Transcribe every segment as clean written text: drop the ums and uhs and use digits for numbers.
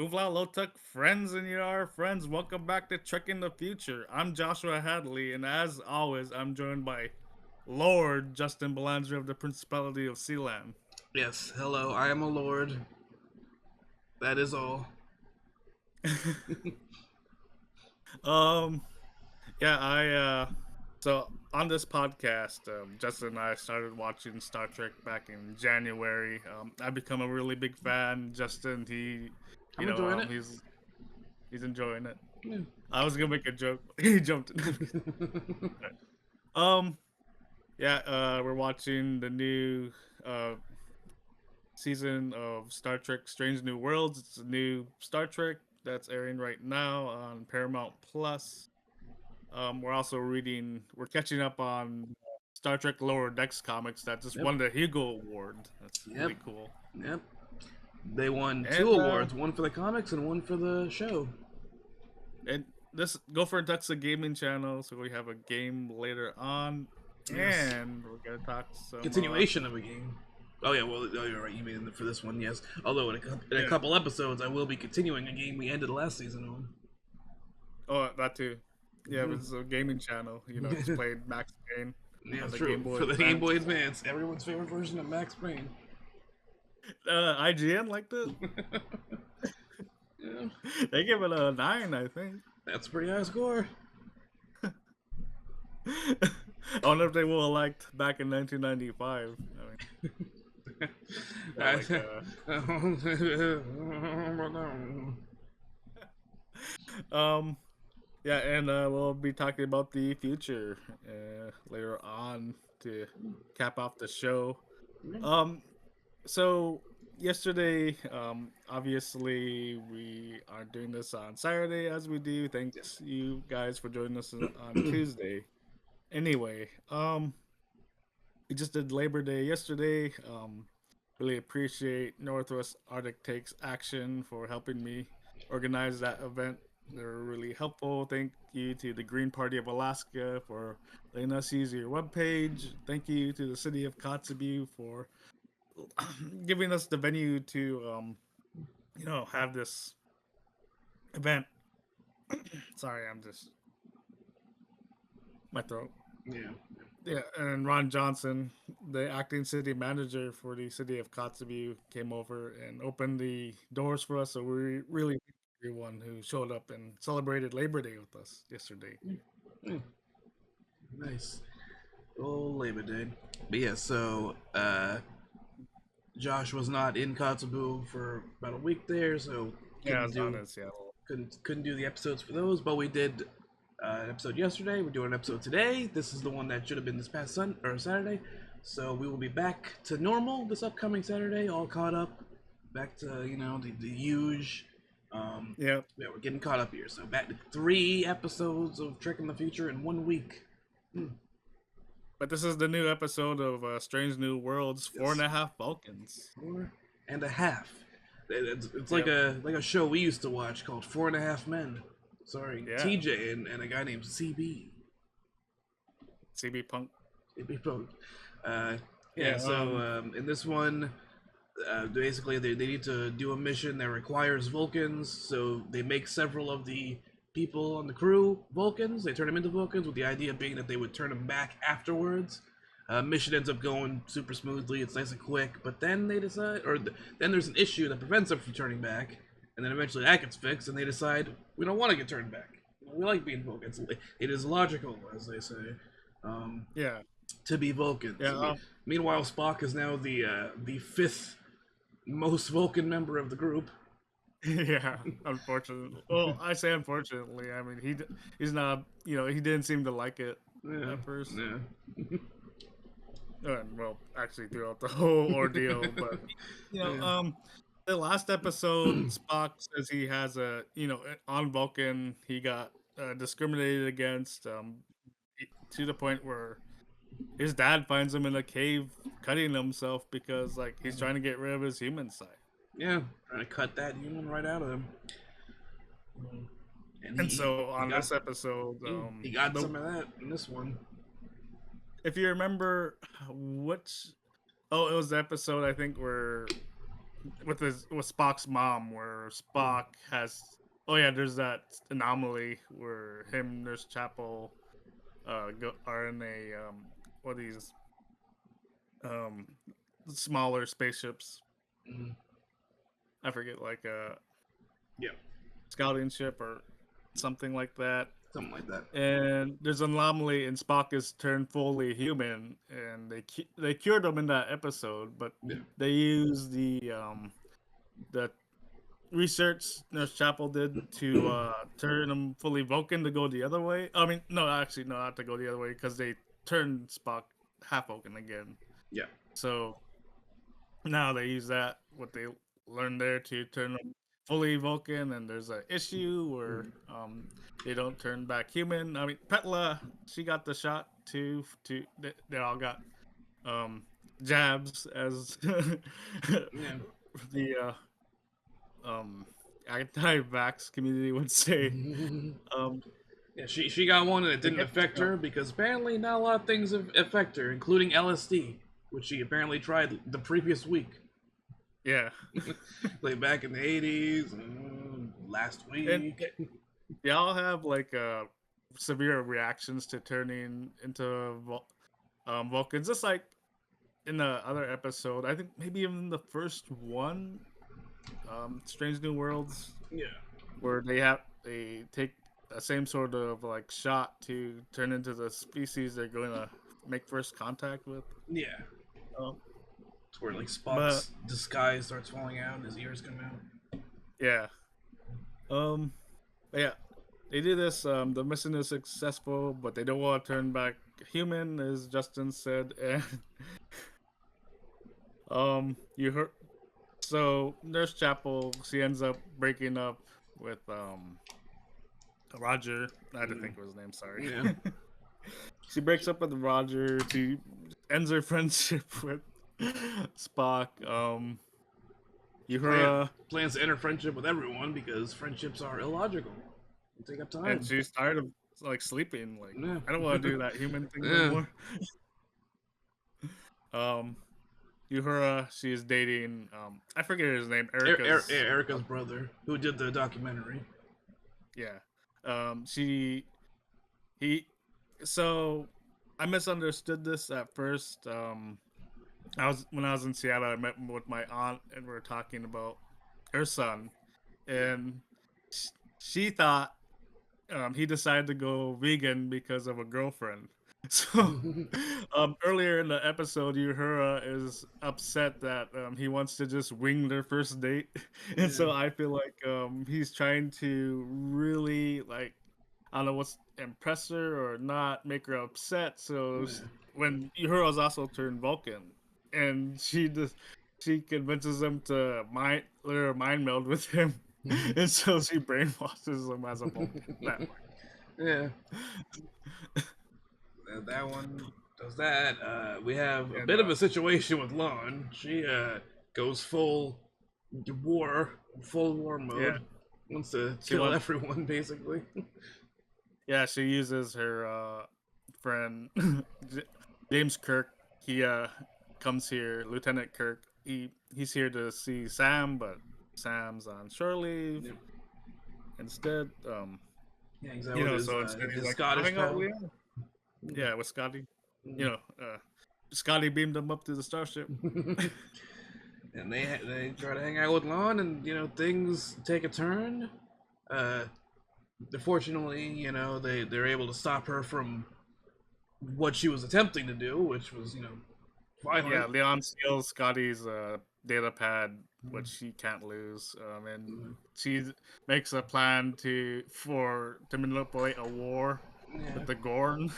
Uvla Lotuk friends and your friends, welcome back to Trek in the Future. I'm Joshua Hadley, and as always, I'm joined by Lord Justin Belandri of the Principality of Sealand. Yes, hello, I am a lord. That is all. um, yeah, so on this podcast, Justin and I started watching Star Trek back in January. I've become a really big fan. Justin, I'm enjoying it. he's enjoying it. Yeah. I was gonna make a joke, but he jumped in. um, Yeah, we're watching the new uh, season of Star Trek Strange New Worlds. It's a new Star Trek that's airing right now on Paramount Plus. We're catching up on Star Trek Lower Decks comics that just Yep. won the Hugo Award. That's Yep. really cool. Yep. They won two And awards, one for the comics and one for the show. and this Gopher Duck's a gaming channel, so we have a game later on, Yes. and we're gonna talk some Continuation of a game. Oh yeah, well, oh, you're right. You mean for this one, yes. Although in a yeah. couple episodes, I will be continuing a game we ended last season on. Oh, that too. Yeah, it was a gaming channel. Just played Max Payne Yeah, on the true. Game Boy For the Game Advance. Boy Advance, everyone's favorite version of Max Payne. IGN liked it. Yeah, They give it a 9, I think. that's a pretty high score. I wonder if they will elect back in 1995. Yeah, like, um, yeah, and we'll be talking about the future later on to cap off the show. Um, so yesterday, obviously we are doing this on Saturday as we do. Yes. Thanks you guys for joining us on Tuesday. Anyway, we just did Labor Day yesterday. Really appreciate Northwest Arctic Takes Action for helping me organize that event. They're really helpful. Thank you to the Green Party of Alaska for letting us use your webpage. Thank you to the city of Kotzebue for giving us the venue to have this event. Sorry, I'm just my throat. Yeah. Yeah, and Ron Johnson, the acting city manager for the city of Kotzebue, came over and opened the doors for us. So we really thank everyone who showed up and celebrated Labor Day with us yesterday. Mm, nice. Oh, Labor Day. But yeah, so Josh was not in Kotzebue for about a week there, so Yeah, I couldn't was on do in Seattle. couldn't do the episodes for those. But we did an episode yesterday. We're doing an episode today. This is the one that should have been this past Saturday. So we will be back to normal this upcoming Saturday, all caught up, back to the huge. Yeah, Yeah, we're getting caught up here. So back to 3 episodes of Trek in the Future in 1 week. Hmm. but this is the new episode of Strange New Worlds, Four and Yes. a Half Vulcans. 4.5. It's like Yep. a show we used to watch called 4.5 Men, starring Yeah, TJ and a guy named CB. CB Punk. CB Punk. Uh, yeah. Yeah, So in this one, basically they need to do a mission that requires Vulcans. So they make several of the people on the crew Vulcans. They turn them into Vulcans with the idea being that they would turn them back afterwards. Mission ends up going super smoothly. It's nice and quick, but then they decide, then there's an issue that prevents them from turning back, and then eventually that gets fixed, and they decide we don't want to get turned back. We like being Vulcans. It is logical, as they say, um, yeah, to be Vulcans. yeah, Meanwhile, Spock is now the fifth most Vulcan member of the group. yeah. Unfortunately, well, I say unfortunately. I mean, he's not. He didn't seem to like it Yeah, at first. yeah, Well, actually, throughout the whole ordeal. But you know, yeah. um, the last episode, Spock says he has on Vulcan, he got discriminated against, to the point where his dad finds him in a cave cutting himself because like he's trying to get rid of his human side. Yeah, trying to cut that human right out of him. And And so he on got this episode, he got some of that in this one. if you remember, which it was the episode I think where with Spock's mom, where Spock has. Oh yeah, there's that anomaly where him, Nurse Chapel, are in a what are these um smaller spaceships. Mhm. I forget, like a Yeah, scouting ship or something like that. something like that. And there's an anomaly, and Spock is turned fully human, and they cured him in that episode, but Yeah, they use the research Nurse Chapel did to turn him fully Vulcan to go the other way. I mean, no, actually, no, not to go the other way because they turned Spock half Vulcan again. yeah, So now they use that what they learned there to turn them fully Vulcan, and there's an issue where mhm. they don't turn back human. I mean, Petla, she got the shot too. They all got um, jabs, as Yeah. the um, anti-vax community would say. Um, Yeah, she got one and it they didn't get affect the shot. her because apparently not a lot of things affect her, including LSD, which she apparently tried the previous week, Yeah, like back in the 80s, last and week. they all have like severe reactions to turning into Vulcans. Just like in the other episode, I think maybe even the first one, Strange New Worlds, Yeah, where they take the same sort of like shot to turn into the species they're going to make first contact with. yeah. Um, It's where like but Spock's disguise starts falling out and his ears come out. yeah, um, yeah, they do this. The mission is successful, but they don't want to turn back human, as Justin said, and you heard. So Nurse Chapel, she ends up breaking up with Roger. I had to think of his name. Sorry. Yeah. She breaks up with Roger. She ends her friendship with Spock. Uhura, Plans to enter friendship with everyone because friendships are illogical. They take up and time. she's tired of like sleeping. Like, Yeah. I don't want to do that human thing no Yeah. more. Um, Uhura, she is dating. I forget his name. Erica's. Erica's brother, who did the documentary. Yeah. She he. So I misunderstood this at first. I was when I was in Seattle. I met with my aunt, and we were talking about her son, and she thought he decided to go vegan because of a girlfriend. So earlier in the episode, Uhura is upset that he wants to just wing their first date, and Yeah. so I feel like he's trying to really like I don't know what's impress her or not make her upset. So Yeah. when Uhura's also turned Vulcan, and she convinces him to mind meld with him, and so she brainwashes him as a Vulcan that Yeah. That one does that. We have a and bit of a situation with Lon. She goes war, full war yeah, mode. Wants to she kill wants everyone, basically. yeah she uses her friend James Kirk. He comes here, Lieutenant Kirk. He's here to see Sam, but Sam's on shore leave Yep. instead. Yeah, he's out with So instead he's his like, "I'll Scottish hang out with pal. Leon." Yeah, with Scotty. You know, Scotty beamed him up to the starship. And they try to hang out with Lon, and things take a turn. Uh, Fortunately, they're able to stop her from what she was attempting to do, which was Yeah, violent. Leon steals Scotty's data pad, which she can't lose, and she makes a plan to manipulate a war Yeah. with the Gorn.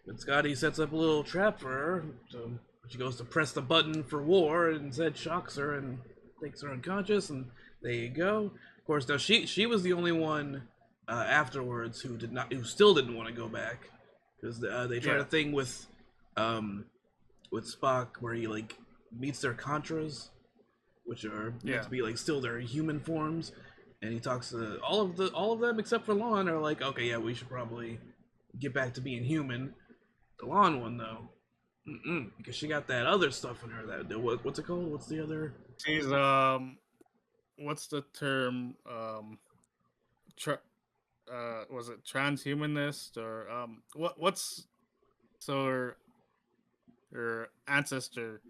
But Scotty sets up a little trap for her. So she goes to press the button for war, and instead shocks her and takes her unconscious. And there you go. Of course, now she was the only one afterwards who still didn't want to go back because they tried a Yeah, thing um, with Spock where he like meets their Contras, which are meant yeah, to be like still their human forms, and he talks to all of them except for Lon are like, okay, yeah, we should probably get back to being human. The Lon one though, Because she got that other stuff in her. What's it called? What's the other? She's what's the term? Tra- was it transhumanist or what's so her ancestor,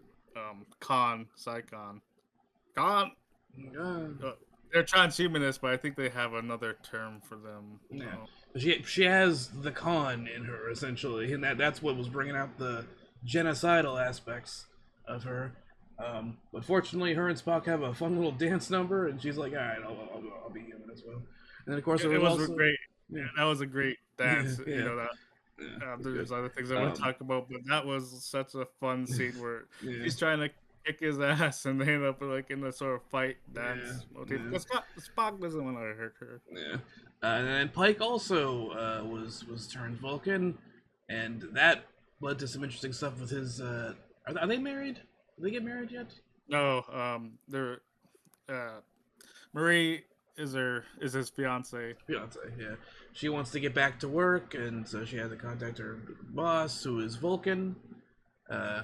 Khan, Khan. Uh, Uh, they're transhumanists, but I think they have another term for them. yeah, she has the con in her essentially, and that's what was bringing out the genocidal aspects of her. But fortunately, her and Spock have a fun little dance number, and she's like, "All right, I'll be human as well." And then of course there It was was also great. yeah that was a great yeah dance. You yeah know that. yeah good There's other things I want to um talk about, but that was such a fun scene where yeah she's trying to kick his ass, and they end up like in a sort of fight yeah dance motif. yeah Because Spock doesn't want to hurt her. yeah. And then Pike also was turned Vulcan, and that led to some interesting stuff with his. Are they married? Did they get married yet? No, they're uh, Marie is his fiance. Fiance, yeah. She wants to get back to work, and so she had to contact her boss, who is Vulcan. Uh,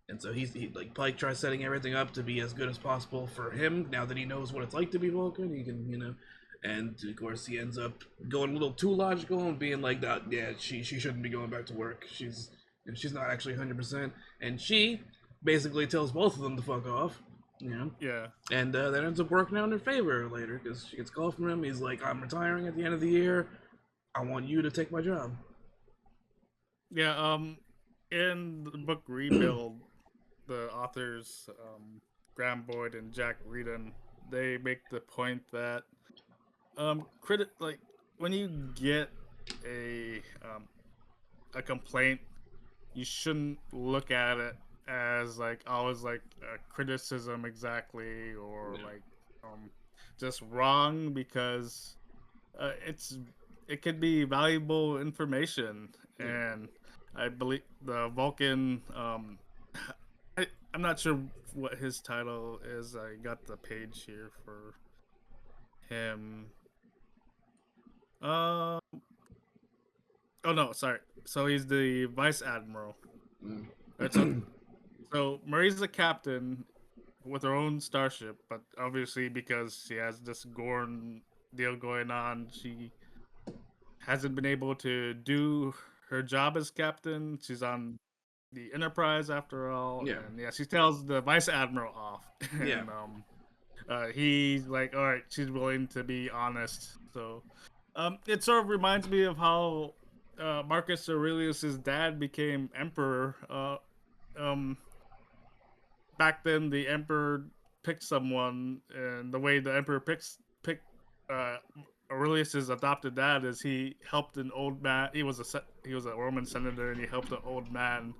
and so like Pike tries setting everything up to be as good as possible for him. Now that he knows what it's like to be Vulcan, he can And of course, he ends up going a little too logical and being like, that. Yeah, she shouldn't be going back to work. She's not actually 100%, and she basically tells both of them to fuck off. You know. Yeah, And that ends up working out in her favor later because she gets a call from him. He's like, I'm retiring at the end of the year. I want you to take my job. yeah. In the book Rebuild, the authors Graham Boyd and Jack Reedon, they make the point that credit like when you get a a complaint, you shouldn't look at it as like always like a criticism exactly or Yeah. like just wrong because it's it could be valuable information. Yeah. And I believe the Vulcan I'm not sure what his title is. I got the page here for him. uh oh no, sorry. So he's the vice admiral. Right, so Marie's the captain with her own starship, but obviously because she has this Gorn deal going on, she hasn't been able to do her job as captain. She's on the Enterprise after all, Yeah. and yeah, she tells the vice admiral off, Yeah. and he's like, all right, she's willing to be honest. So, it sort of reminds me of how Marcus Aurelius's dad became emperor. Um, Back then the emperor picked someone, and the way the emperor picked uh, Aurelius's adopted dad is he helped an old man. He was a Roman senator, and he helped an old man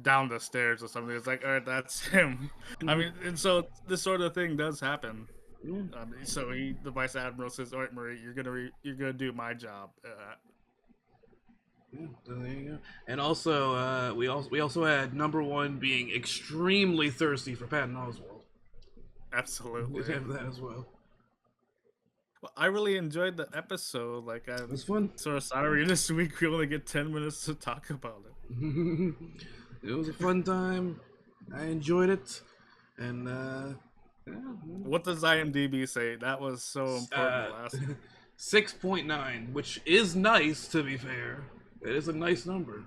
down the stairs or something. It's like, all right, that's him. I mean, and so this sort of thing does happen. Yeah. So the vice admiral says, "All right, Marie, you're gonna do my job." Yeah, so there you go. And also, we also had number one being extremely thirsty for Patton Oswalt. We Absolutely. have that as well. Well, I really enjoyed the episode. Like, It I'm was fun. sort of sorry this week we only get 10 minutes to talk about it. It was a fun time. I enjoyed it, and yeah, What does IMDb say? That was so important uh, last week. 6.9, which is nice to be fair. It is a nice number.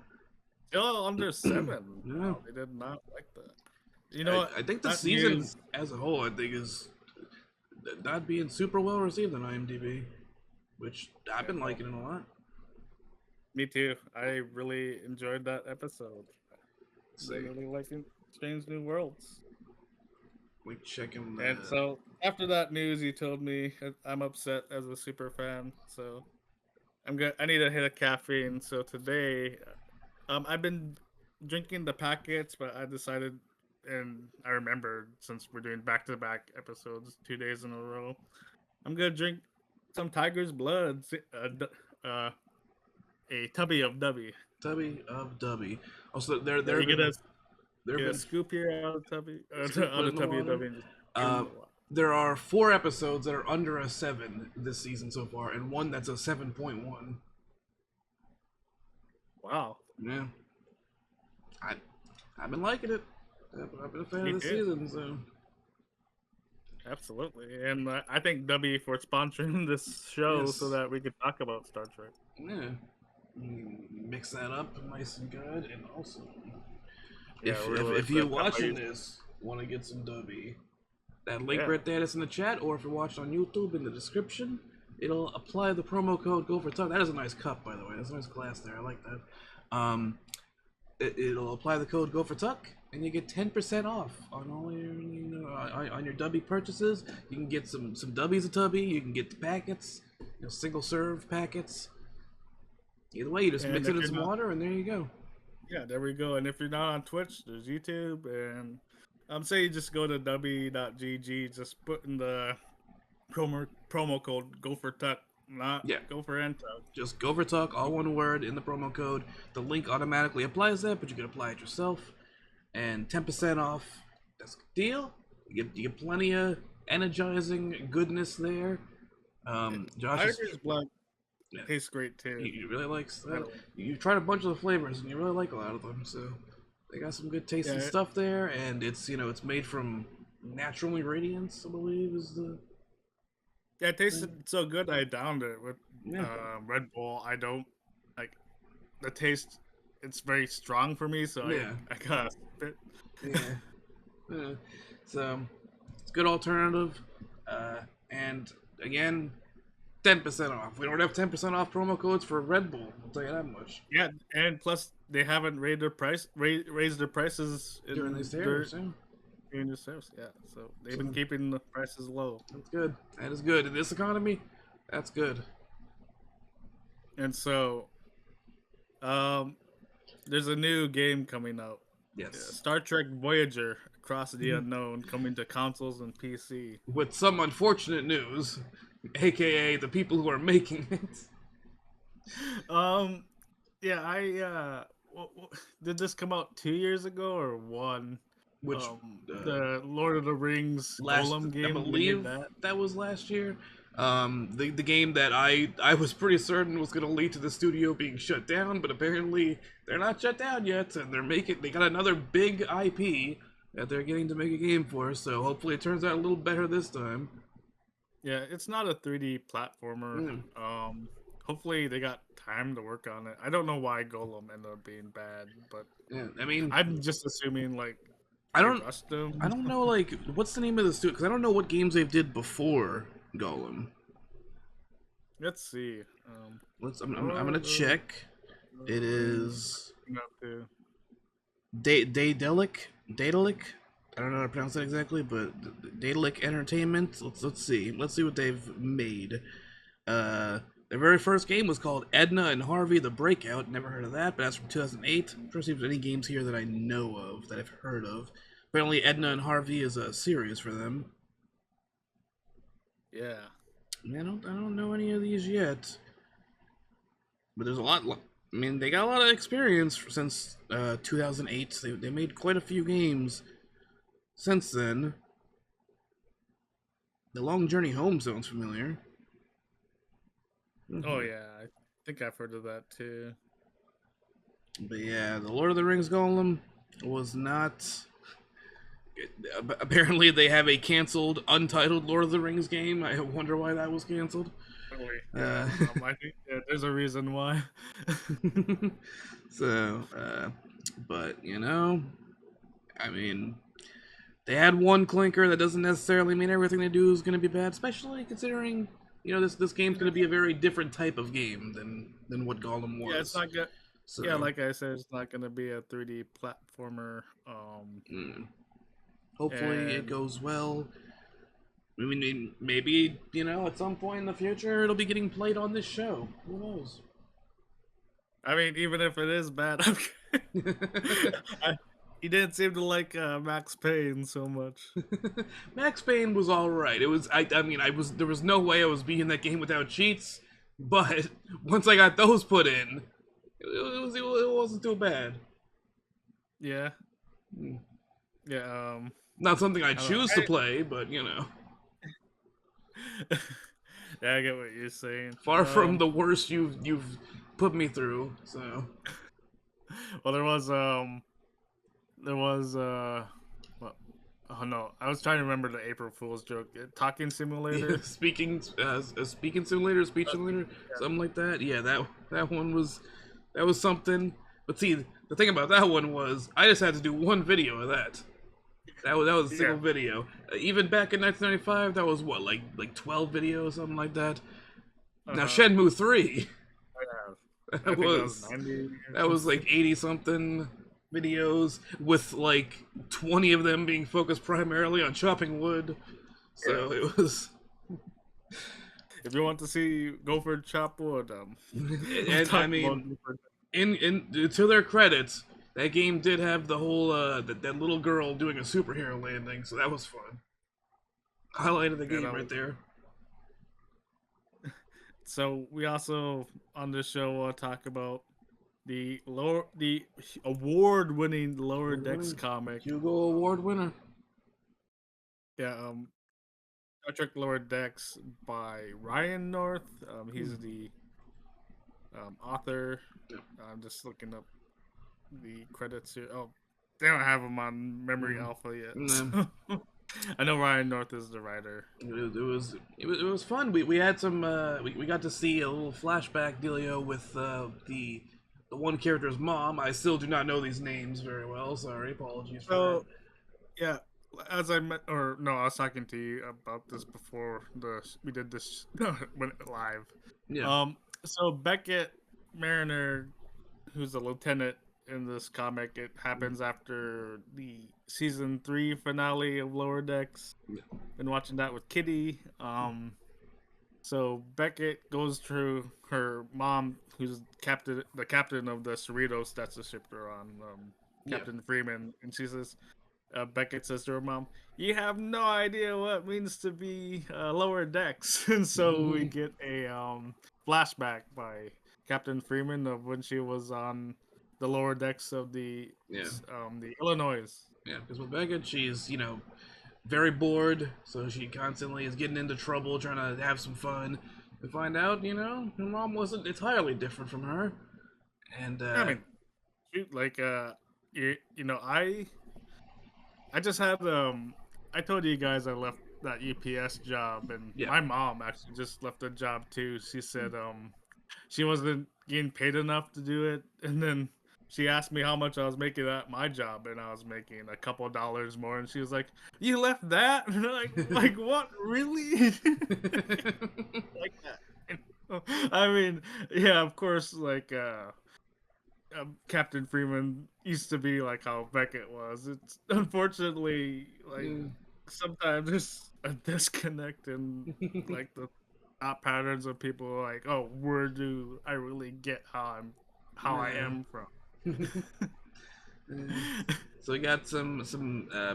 Still under 7. Yeah, Wow, they did not like that. You know what? I think the That season news. as a whole, I think, is not being super well received on IMDb, which I've Yeah, been no, liking it a lot. me too. I really enjoyed that episode. Let's Been see, really liking Strange New Worlds. we checking And the so after that news, you told me I'm upset as a super fan. So I'm good. I need to hit a caffeine. So today, I've been drinking the packets, but I decided, and I remembered since we're doing back-to-back episodes 2 days in a row, I'm gonna drink some Tiger's Blood, uh, a tubby of Dubby. Tubby of Dubby. Also, there So there you have been there have get a been scoop here out of tubby, scoop out put of in the tubby of water. Dubby, and just in Uh, the water. there are 4 episodes that are under a 7 this season so far, and one that's a 7.1. Wow. Yeah, I I've been liking it. I've been a fan Me of the too. season, so Absolutely, and I thank W for sponsoring this show so yes, that we could talk about Star Trek. yeah. Mix that up nice and good, and also Yeah, we're really if you're excited. How about watching you? this, want to get some W, that link Yeah, right there that's in the chat, or if you're watching on YouTube in the description, it'll apply the promo code Gopher Talk. That is a nice cup, by the way. That's a nice glass there. I like that. It'll apply the code Gopher Tuck, and you get 10% off on all your on your Dubby purchases. You can get some Dubbies a tubby. You can get the packets, single serve packets. Either way, you just and mix it if in you're some not, water, and there you go. yeah, there we go. And if you're not on Twitch, there's YouTube, and I'm saying just go to w.gg, just put in the promo code Go for Tuck, not Yeah, Go for Tuck. just Gopher Talk, all one word in the promo code. The link automatically applies that, but you can apply it yourself. And 10% off. That's a good deal. You get plenty of energizing goodness there. Josh is Tiger's blood yeah, tastes great too. he really likes By that. the way, You've tried a bunch of the flavors, and you really like a lot of them. So they got some good tasting yeah, stuff there, and it's made from natural ingredients. I believe is the yeah, it thing. tasted so good. I downed it with Yeah, Red Bull. I don't like the taste. It's very strong for me, so I yeah, I gotta spit. yeah. Yeah. So it's a good alternative. And again, 10% off. We don't have 10% off promo codes for Red Bull. I'll tell you that much. Yeah, and plus they haven't raised their prices During these in their tariffs, yeah. in the service. Yeah, so they've been So keeping the prices low. that's good. That is good. In this economy, that's good. And so, um, there's a new game coming out. Yes. Star Trek Voyager: Across the Unknown coming to consoles and PC. With some unfortunate news, aka the people who are making it. Um, yeah, did this come out 2 years ago or one? Which The Lord of the Rings last Golem I game. They made believe that. that was last year. The game that I was pretty certain was going to lead to the studio being shut down, but apparently they're not shut down yet, and they got another big IP that they're getting to make a game for. So hopefully it turns out a little better this time. Yeah, it's not a 3D platformer. Mm, Hopefully they got time to work on it. I don't know why Golem ended up being bad, but yeah, I mean, I'm just assuming like I they don't rushed them. I don't know like what's the name of the studio because I don't know what games they've did before Golem. Let's see. I'm gonna check. It is Up to Daedalic. Daedalic. I don't know how to pronounce that exactly, but Daedalic Entertainment. Let's see. Let's see what they've made. Their very first game was called Edna and Harvey: The Breakout. Never heard of that, but that's from 2008. I'm trying to see if there's any games here that I know of that I've heard of. Apparently, Edna and Harvey is a series for them. yeah. I don't know any of these yet, but there's a lot. I mean, they got a lot of experience since 2008. They made quite a few games since then. The Long Journey Home sounds familiar. Oh yeah, I think I've heard of that too. But yeah, the Lord of the Rings Golem was not. Apparently, they have a canceled, untitled Lord of the Rings game. I wonder why that was canceled. Really? Uh, I think there's a reason why. so, but I mean, they had one clinker. That doesn't necessarily mean everything they do is going to be bad, especially considering this game's going to be a very different type of game than what Gollum was. Yeah, it's not good. So, Yeah, like I said, it's not gonna be a 3D platformer. Hopefully it And goes well. I mean, maybe at some point in the future it'll be getting played on this show. Who knows? I mean, even if it is bad, he didn't seem to like Max Payne so much. Max Payne was all right. It was. I mean, there was no way I was beating that game without cheats. But once I got those put in, it wasn't too bad. Yeah. Yeah. Not something I I don't know. choose to play, but Yeah, I get what you're saying. far from the worst you've put me through. So Well, there was there was what? Oh no, I was trying to remember the April Fool's joke. Talking Yeah, simulator. speaking simulator, speech simulator, something like that. Yeah, that one was that was something. But see, the thing about that one was I just had to do one video of that. That was a Yeah. single video. Even back in 1995, that was what like 12 videos, something like that. Uh Now huh. Shenmue 3, I that think that was was 90 or that was like something. 80 something videos with like 20 of them being focused primarily on chopping wood. Yeah. So it was, If you want to see Gopher chop wood, we'll and I talk about mean, Gopher. in to their credits, that game did have the whole that little girl doing a superhero landing, so that was fun. Highlight of the Yeah, game that right was. there. So we also on this show will talk about the award-winning Lower Award Decks winning comic. Hugo Um, Award winner. yeah, Star Trek Lower Decks by Ryan North. He's Hmm. the author. I'm just looking up the credits here. Oh, they don't have him on Memory Mm. Alpha yet. Mm. So I know Ryan North is the writer. It was fun. We had some we got to see a little flashback dealio with the one character's mom. I still do not know these names very well. Sorry, apologies for that. So yeah, as I met, or no, I was talking to you about this before we did this when live. Yeah. So Beckett Mariner, who's a lieutenant in this comic, it happens after the season 3 finale of Lower Decks. Been watching that with Kitty. So Beckett goes to her mom, who's the captain of the Cerritos. That's the ship they're on, Yeah. Captain Freeman, and she says, Beckett says to her mom, "You have no idea what it means to be lower decks." And so we get a flashback by Captain Freeman of when she was on the lower decks of Yeah. the Illinois. Yeah. Because with Beckett, she's very bored, so she constantly is getting into trouble, trying to have some fun. And find out, her mom wasn't entirely different from her. And I mean, shoot, like you know, I just had I told you guys I left that UPS job, and yeah. my mom actually just left the job too. She said she wasn't getting paid enough to do it, and then she asked me how much I was making at my job, and I was making a couple dollars more, and she was like, "You left that?" And I'm like what? Really? Like that? I mean, yeah, of course, like Captain Freeman used to be like how Beckett was. It's unfortunately like Yeah. sometimes there's a disconnect in like the thought patterns of people like, oh, where do I really get how I Yeah. am from? Yeah. So we got some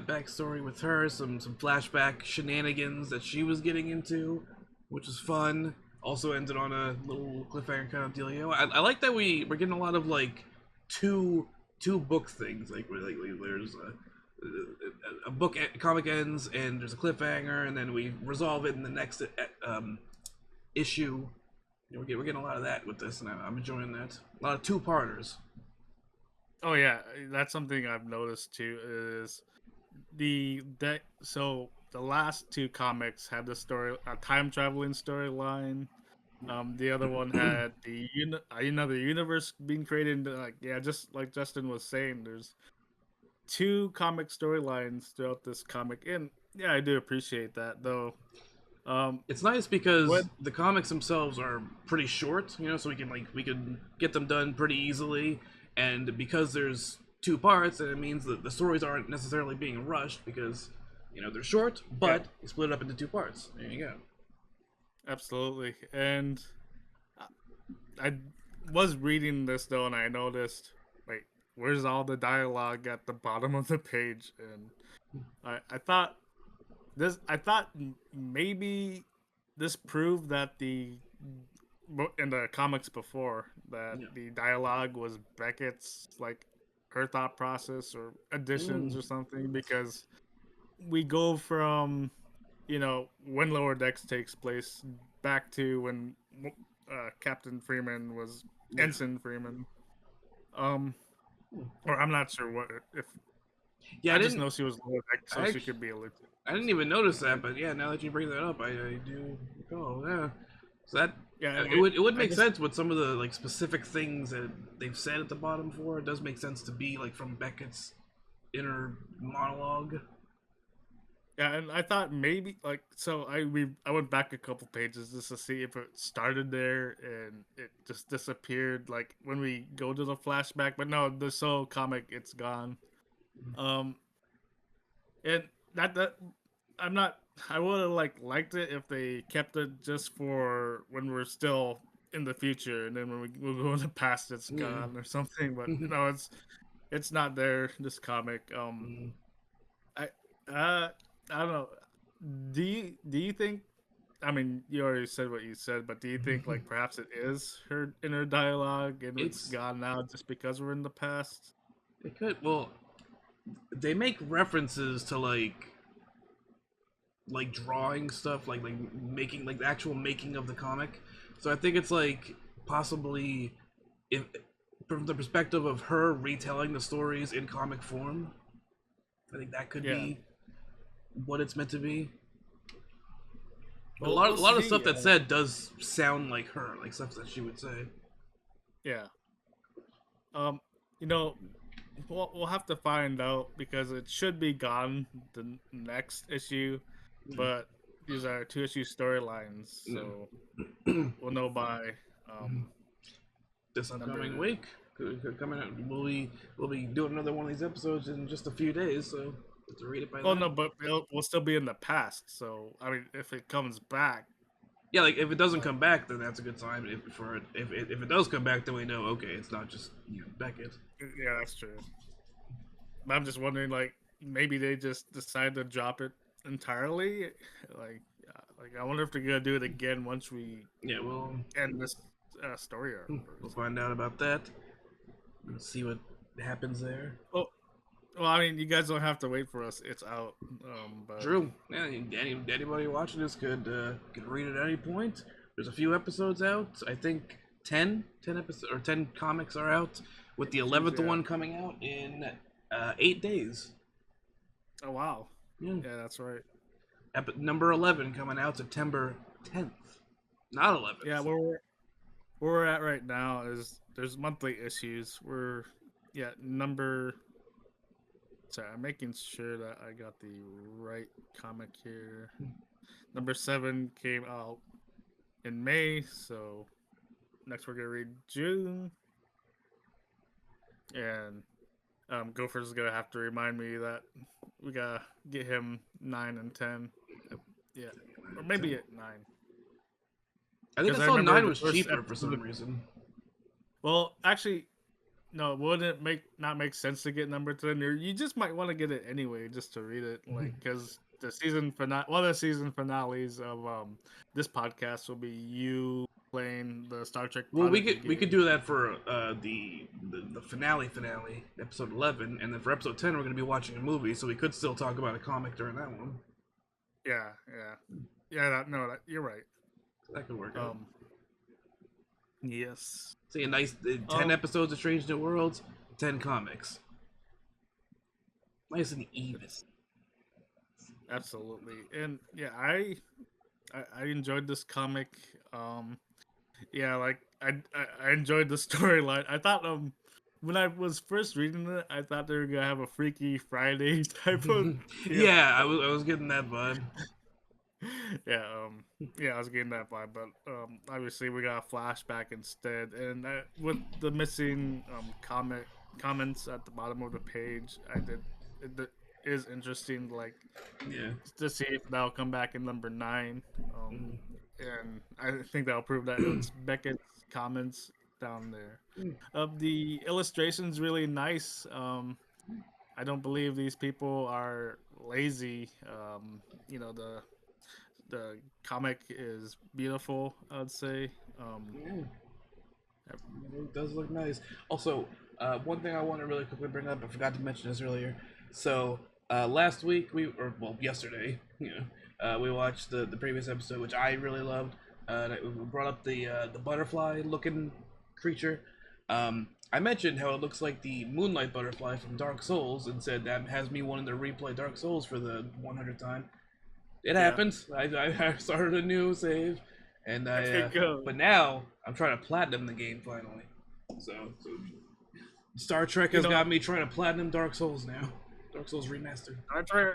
backstory with her, some flashback shenanigans that she was getting into, which was fun. Also ended on a little cliffhanger kind of dealio. I like that we're getting a lot of like two two book things. Like there's a book comic ends and there's a cliffhanger and then we resolve it in the next issue. We're getting a lot of that with this, and I'm enjoying that. A lot of two parters. Oh yeah, that's something I've noticed too. Is so the last two comics had the story a time traveling storyline. The other one had another universe being created. Like yeah, just like Justin was saying, there's two comic storylines throughout this comic, and yeah, I do appreciate that though. Um, It's nice because when the comics themselves are pretty short, so we can get them done pretty easily, and because there's two parts, and it means that the stories aren't necessarily being rushed because they're short, yeah, but you split it up into two parts. There you go. absolutely, and I was reading this though, and I noticed, wait, where's all the dialogue at the bottom of the page? And I thought I thought maybe this proved that in the comics before that Yeah. the dialogue was Beckett's like her thought process or additions Mm. or something because we go from when Lower Decks takes place back to when Captain Freeman was Yeah. Ensign Freeman. Um, or I'm not sure what if. Yeah, I just know she was lower deck, so I, she actually, could be a lieutenant. I didn't even notice that, but yeah, now that you bring that up, I do recall. Yeah, so that Yeah, and it would I make just sense with some of the like specific things that they've said at the bottom for. It does make sense to be like from Beckett's inner monologue. yeah, and I thought maybe like so I went back a couple pages just to see if it started there and it just disappeared like when we go to the flashback, but no, the whole comic it's gone. Um, and that I'm not. I would have liked it if they kept it just for when we're still in the future, and then when we go in the past, it's Yeah. gone or something. But no, it's not there. This comic. Mm. I I don't know. Do you think? I mean, you already said what you said, but do you think like perhaps it is her inner dialogue and it's It's gone now just because we're in the past? it could well they make references to like drawing stuff like making like the actual making of the comic. So I think it's like possibly if from the perspective of her retelling the stories in comic form. I think that could Yeah. be what it's meant to be. But Well, we'll a lot of stuff see. that's said does sound like her, like stuff that she would say. Yeah. Um. You know, we'll have to find out because it should be gone the next issue, but these are 2 issue storylines, so we'll know by um This upcoming number. week, coming out, we'll be doing another one of these episodes in just a few days, so have to read it by Oh no, then. but we'll still be in the past. So I mean, if it comes back, Yeah, like if it doesn't uh, come back, then that's a good sign. If it does come back, then we know okay, it's not just Beckett. yeah, that's true. But I'm just wondering, like maybe they just decide to drop it entirely. Like I wonder if they're gonna do it again once we Yeah, end this story arc or we'll find something. out about that. And see what happens there. Well, I mean, you guys don't have to wait for us. It's out. But True. Yeah, anybody watching this could read it at any point. There's a few episodes out. I think 10 episodes or 10 comics are out, with the issues, 11th yeah. one coming out in 8 days. Oh wow. Yeah. Yeah, that's right. Number 11 coming out September 10th, not Yeah, 11th. where we're at right now is there's monthly issues. We're yeah number. Sorry, I'm making sure that I got the right comic here. Number 7 came out in May, so next we're gonna read June, and Gopher's gonna have to remind me that we gotta get him 9 and 10. Yeah, or maybe at 9, I think I because I saw remember 9 the was first cheaper for some episode. reason. Well, actually, no, wouldn't it not make sense to get number 10? Or you just might want to get it anyway just to read it, like because the season finale, one of the season finales of this podcast will be you playing the Star Trek Well, we Prodigy could we could game. do that for the finale, episode 11, and then for episode 10 we're going to be watching a movie, so we could still talk about a comic during that one. Yeah, yeah, yeah. You're right. That could work out. Um, yes. See a nice 10 Um, episodes of Strange New Worlds, 10 comics, nice and even. it's absolutely, and yeah, I enjoyed this comic. Yeah, like I enjoyed the storyline. I thought when I was first reading it, I thought they were gonna have a Freaky Friday type of yeah. Yeah, I was getting that vibe. Yeah, yeah, I was getting that vibe, but obviously we got a flashback instead, and with the missing comments at the bottom of the page, it is interesting, like Yeah. to see if that'll come back in number 9. Mm. And I think that'll prove that it's Beckett's comments down there. The illustration's really nice. I don't believe these people are lazy. The comic is beautiful. I'd say. Yeah. It does look nice. Also, one thing I want to really quickly bring up, I forgot to mention this earlier. So, last week yesterday, we watched the previous episode, which I really loved. We brought up the butterfly looking creature. I mentioned how it looks like the Moonlight Butterfly from Dark Souls, and said that has me wanting to replay Dark Souls for the 100th time. It Yeah, happened. I started a new save, and there you go. but now I'm trying to platinum the game finally. So Star Trek You has know, got me trying to platinum Dark Souls now. Dark Souls remastered. I try.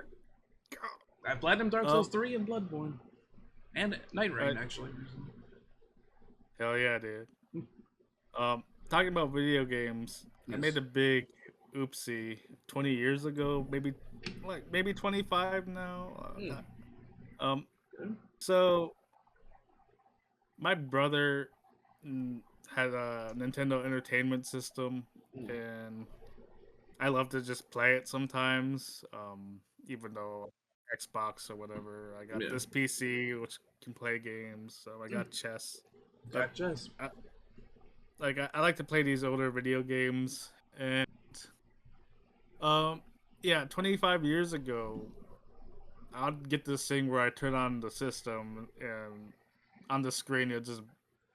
I platinum Dark Souls Um, 3 and Bloodborne and Night Rain I, actually. hell yeah, dude. Talking about video games, I made Yes. a big oopsie 20 years ago, maybe 25 now. Hmm. Um, Good. so my brother mm, had a Nintendo Entertainment System, Hmm. and I love to just play it sometimes. Even though Xbox or whatever, I got Yeah. this PC which can play games. So I got chess, but Got chess. I, I like to play these older video games, and um, yeah, 25 years ago, I'd get this thing where I turn on the system and on the screen it just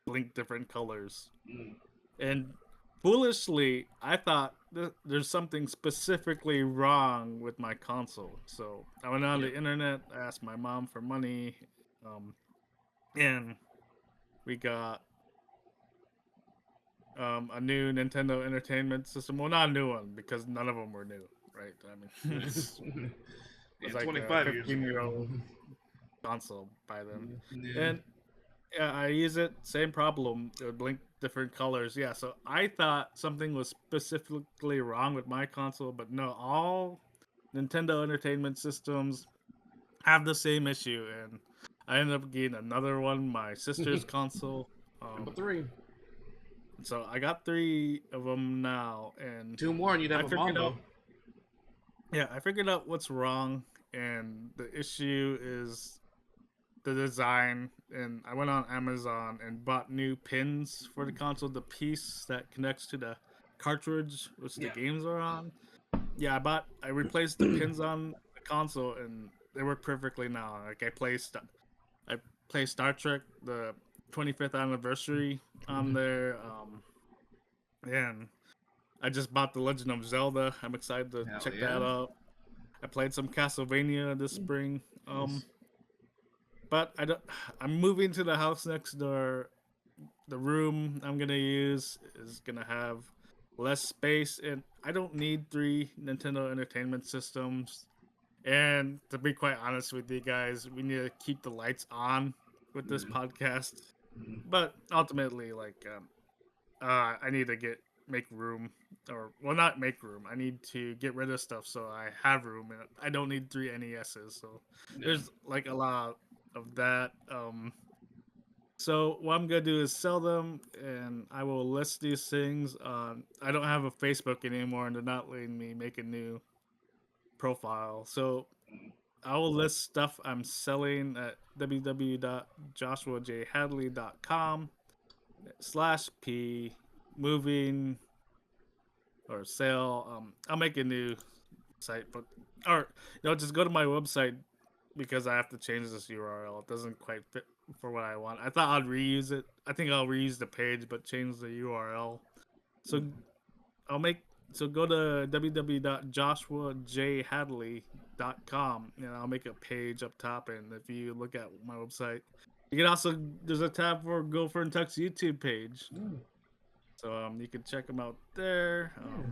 blink different colors. Mm. And foolishly, I thought there's something specifically wrong with my console. So I went on Yeah. the internet, I asked my mom for money, um, and we got a new Nintendo Entertainment System. Well, not a new one because none of them were new, right? I mean, it was Yeah, like a 25 years ago. 15-year-old console by then. Yeah. And yeah, I use it. Same problem. It would blink different colors. Yeah, so I thought something was specifically wrong with my console, but no, all Nintendo Entertainment Systems have the same issue, and I ended up getting another one, my sister's console. Number Um, 3. so I got three of them now, and 2 more and you'd have I a figured out. Mambo. Yeah, I figured out what's wrong, and the issue is the design. And I went on Amazon and bought new pins for the console, the piece that connects to the cartridge which the Yeah. games are on. Yeah, I replaced the pins on the console, and they work perfectly now. Like I play Star Trek the 25th anniversary on there, and I just bought the Legend of Zelda. I'm excited to Hell check yeah. that out. I played some Castlevania this spring. Nice. But I don't. I'm moving to the house next door. The room I'm gonna use is gonna have less space, and I don't need three Nintendo Entertainment Systems. And to be quite honest with you guys, we need to keep the lights on with this Yeah. podcast. Mhm. But ultimately, I need to make room, or well, not make room. I need to get rid of stuff so I have room, and I don't need three NESs. So Yeah. there's like a lot of that. So what I'm gonna do is sell them, and I will list these things on. I don't have a Facebook anymore, and they're not letting me make a new profile. So I will list stuff I'm selling at www.joshuajhadley.com/p moving or sale. I'll make a new site, but or just go to my website because I have to change this URL. It doesn't quite fit for what I want. I thought I'd reuse it. I think I'll reuse the page, but change the URL. So I'll make so go to www.joshuajhadley.com and I'll make a page up top. And if you look at my website, you can also there's a tab for Gopher and Tuck's YouTube page. Mm. So you can check them out there. Yeah.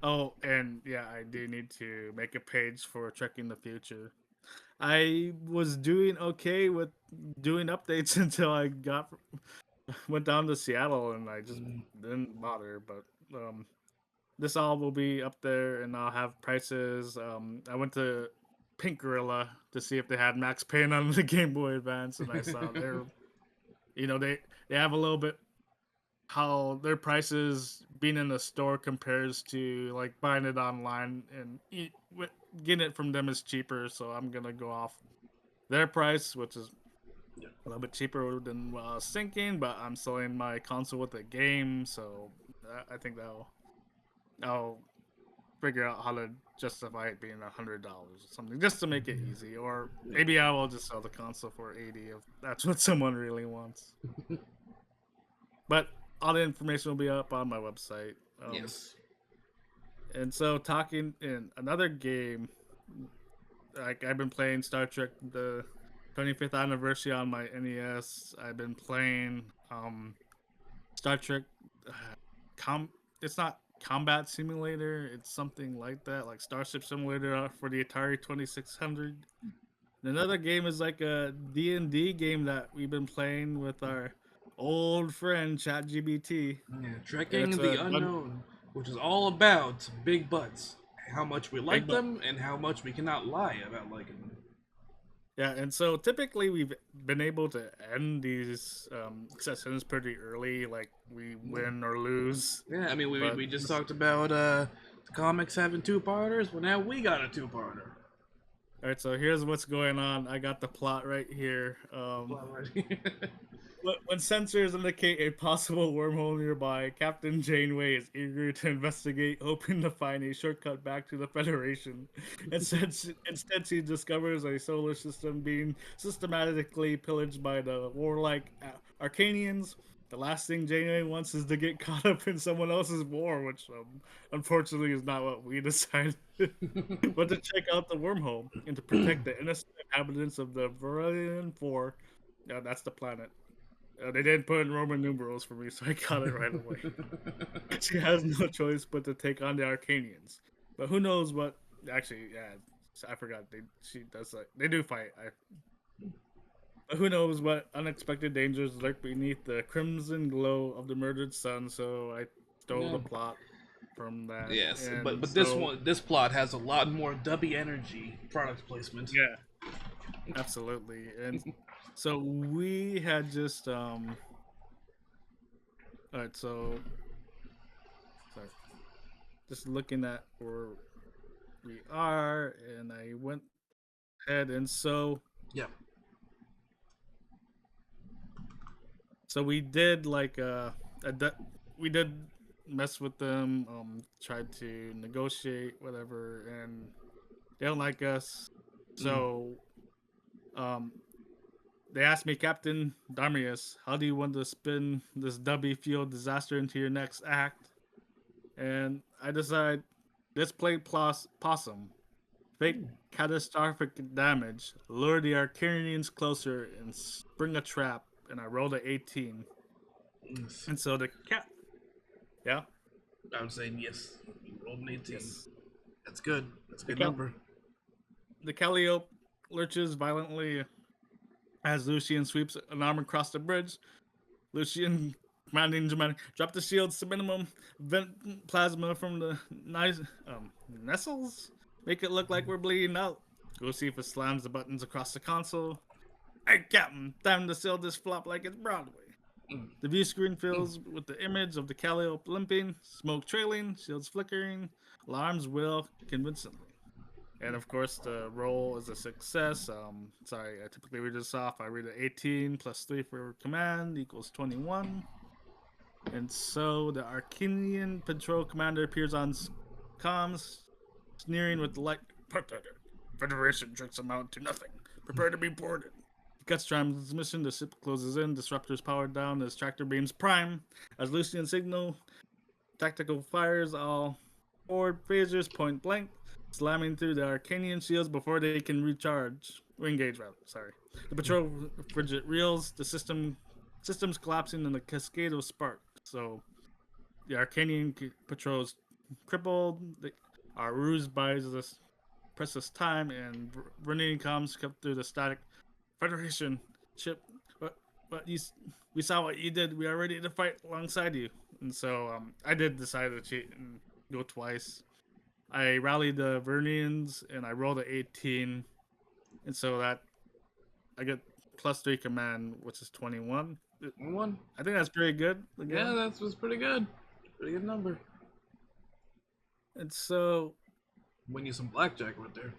Oh, and yeah, I do need to make a page for Trekking the Future. I was doing okay with doing updates until I got went down to Seattle and I just Mm. didn't bother. But this all will be up there and I'll have prices. I went to Pink Gorilla to see if they had Max Payne on the Game Boy Advance, and I saw they're they have a little bit how their prices being in the store compares to like buying it online, and getting it from them is cheaper. So I'm gonna go off their price, which is a little bit cheaper than what I was thinking. But I'm selling my console with a game, so I think I'll figure out how to justify it being $100 or something, just to make it easy. Or maybe I will just sell the console for 80 if that's what someone really wants. But all the information will be up on my website. Yes. And so talking in another game, like I've been playing Star Trek the 25th anniversary on my NES. I've been playing Star Trek uh, com it's not combat simulator, it's something like that, like Starship Simulator for the Atari 2600. Another game is like a D&D game that we've been playing with our old friend ChatGPT. Yeah, And it's Trekking the a Unknown, which is all about big butts, how much we big like butt. them, and how much we cannot lie about liking them. Yeah, and so typically we've been able to end these sessions pretty early, like we win or lose. Yeah, I mean, we, But we just this, talked about the comics having two-parters. Well, now we got a two-parter. all right, so here's what's going on. I got the plot right here. Already. When sensors indicate a possible wormhole nearby, Captain Janeway is eager to investigate, hoping to find a shortcut back to the Federation. Instead, she discovers a solar system being systematically pillaged by the warlike Arcanians. The last thing Janeway wants is to get caught up in someone else's war, which unfortunately is not what we decided. But to check out the wormhole and to protect the innocent inhabitants of the Verilian 4. Yeah, that's the planet. They didn't put in Roman numerals for me, so I got it right away. She has no choice but to take on the Arcanians. But who knows what? Actually, yeah, I forgot. She does like they do fight. But who knows what unexpected dangers lurk beneath the crimson glow of the murdered sun? So I stole Yeah. the plot from that, Yes, but and but so this plot has a lot more dubby energy product placement. yeah, absolutely. And so we had just all right, so sorry, just looking at where we are, and I went ahead, and Yeah. so we did like we did mess with them, tried to negotiate whatever, and they don't like us. Mm. So um, they asked me, Captain Darmius, how do you want to spin this dubby field disaster into your next act? And I decided, let's play possum. Fake catastrophic damage, lure the Arcanians closer, and spring a trap. And I rolled a 18. Yes. And so the cat, yeah, I would say yes. You rolled an 18. yes, That's good. That's a the good cat, number. the Calliope lurches violently as Lucian sweeps an arm across the bridge. Lucian, commanding dramatic, drop the shields to minimum, vent plasma from the nice nestles, make it look like we're bleeding out. Josephus slams the buttons across the console. Hey, Captain, time to sell this flop like it's Broadway. The view screen fills with the image of the Calliope limping, smoke trailing, shields flickering, alarms wail convincingly. And of course, the roll is a success. Sorry, I typically read this off. I read it 18 plus 3 for command equals 21. And so the Arcanian patrol commander appears on comms, sneering with the light. Federation tricks amount to nothing. Prepare to be boarded. He cuts transmission, the ship closes in, disruptors powered down as tractor beams prime. As Lucian signal, tactical fires all forward phasers point blank, slamming through the Arcanian shields before they can recharge. Engage, rather. Sorry. The patrol frigate reels, the systems collapsing in a cascade of sparks. So the Arcanian patrols crippled. Our ruse buys this precious time, and running comms kept through the static Federation ship. But we saw what you did. We are ready to fight alongside you. And so I did decide to cheat and go twice. I rallied the Vernians and I rolled a 18, and so that I get plus 3 command, which is 21. One. I think that's pretty good. Yeah, Again, that was pretty good. Pretty good number. and so Win you some blackjack right there.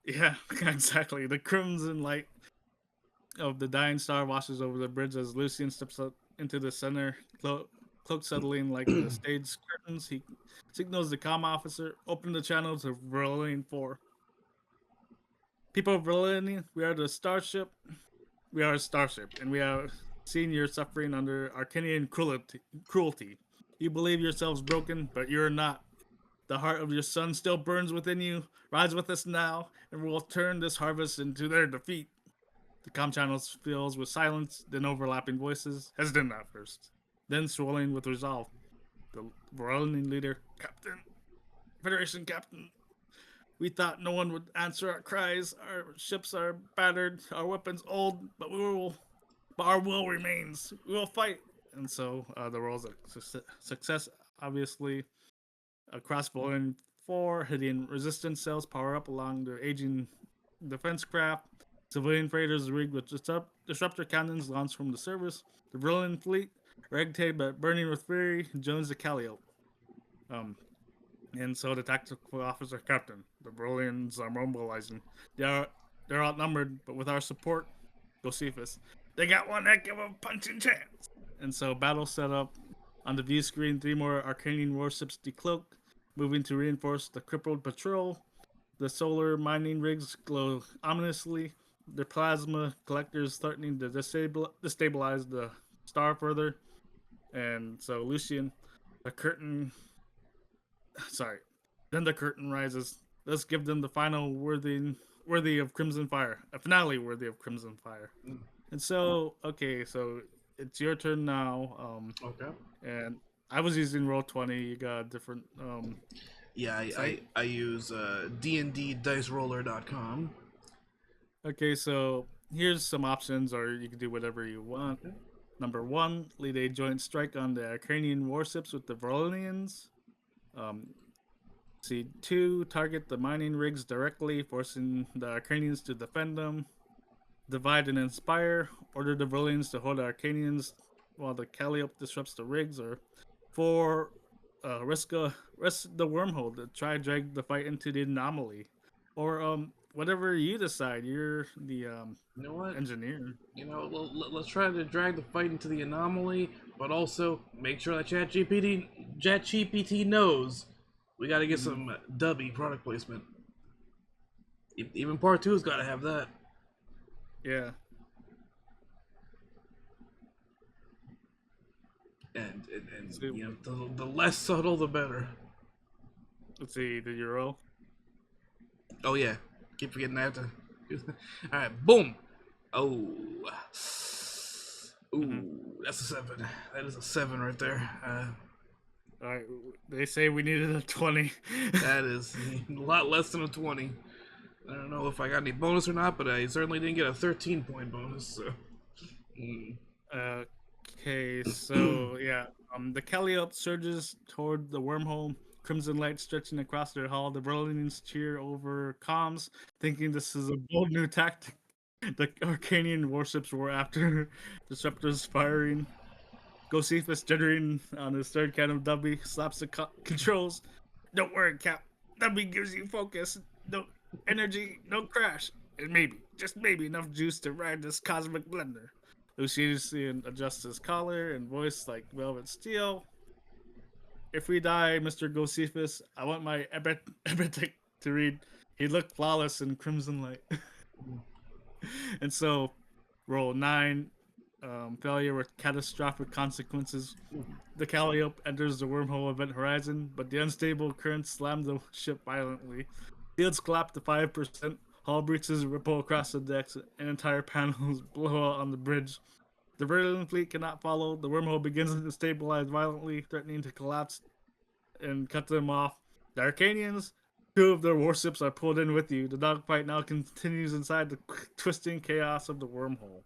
yeah, exactly. The crimson light of the dying star washes over the bridge as Lucian steps up into the center, cloak settling like the stage curtains. He signals the comm officer, open the channel to Verlaine 4. People of Verlaine, we are the starship. We are a starship, and we are seeing you're suffering under Arcanian cruelty. You believe yourselves broken, but you're not. The heart of your son still burns within you. Rise with us now, and we'll turn this harvest into their defeat. The comm channel fills with silence, then overlapping voices, hesitant at first, then swelling with resolve. The Varonian leader, Captain, Federation Captain, we thought no one would answer our cries. Our ships are battered, our weapons old, but our will remains. We will fight. And so the roles of success, obviously, across Volume 4, hitting resistance cells power up along the aging defense craft. Civilian freighters rigged with disruptor cannons launched from the service. The Brilliant fleet, ragtag but burning with fury, joins the Calliope. Um, and so the tactical officer captain, the Brilliants are mobilizing. They are they're outnumbered, but with our support, Josephus, they got one heck of a punching chance. And so battle set up. On the view screen, three more Arcanian warships decloak, moving to reinforce the crippled patrol. The solar mining rigs glow ominously, their plasma collectors threatening to destabilize the star further. And so Lucian, the curtain, sorry, then the curtain rises. Let's give them the final worthy of Crimson Fire, a finale worthy of Crimson Fire. And so, okay, so it's your turn now. Okay. And I was using Roll20. You got a different Yeah, site. I use dnddiceroller.com. Okay, so here's some options, or you can do whatever you want. Okay. Number one, lead a joint strike on the Ukrainian warships with the Varonians. Um, C2, target the mining rigs directly, forcing the Arcanians to defend them. Divide and inspire, order the Varonians to hold the Arcanians while the Calliope disrupts the rigs. Or 4, risk the wormhole to try drag the fight into the anomaly. Or whatever you decide. You're the You know what? engineer. Let's try to drag the fight into the anomaly, but also make sure that ChatGPT knows we got to get Mm-hmm. some dubby product placement. Even part two's got to have that. Yeah. And So the less subtle, the better. let's see. Did you roll? Oh yeah, keep forgetting that. All right, boom. Oh, Mm-hmm. ooh, that's a 7. That is a 7 right there. All right. They say we needed a 20. That is a lot less than a 20. I don't know if I got any bonus or not, but I certainly didn't get a 13-point bonus. So, Okay, so yeah, the Calliope surges toward the wormhole. Crimson light stretching across their hull. The Berlinians cheer over comms, thinking this is a bold new tactic. The Arcanian warships were after disruptors firing. Josephus, jittering on his third cannon of W, slaps the controls. Don't worry, Cap. W gives you focus, no energy, no crash, and maybe, just maybe, enough juice to ride this cosmic blender. Lucian adjusts his collar and voice like velvet steel. If we die, Mr. Josephus, I want my epic to read. He looked flawless in crimson light. And so, roll 9, failure with catastrophic consequences. The Calliope enters the wormhole event horizon, but the unstable currents slam the ship violently. Fields collapse to 5%, hull breaches ripple across the decks, and entire panels blow out on the bridge. The Berlin fleet cannot follow. The wormhole begins to stabilize violently, threatening to collapse and cut them off. The Arcanians, 2 of their warships are pulled in with you. The dogfight now continues inside the twisting chaos of the wormhole.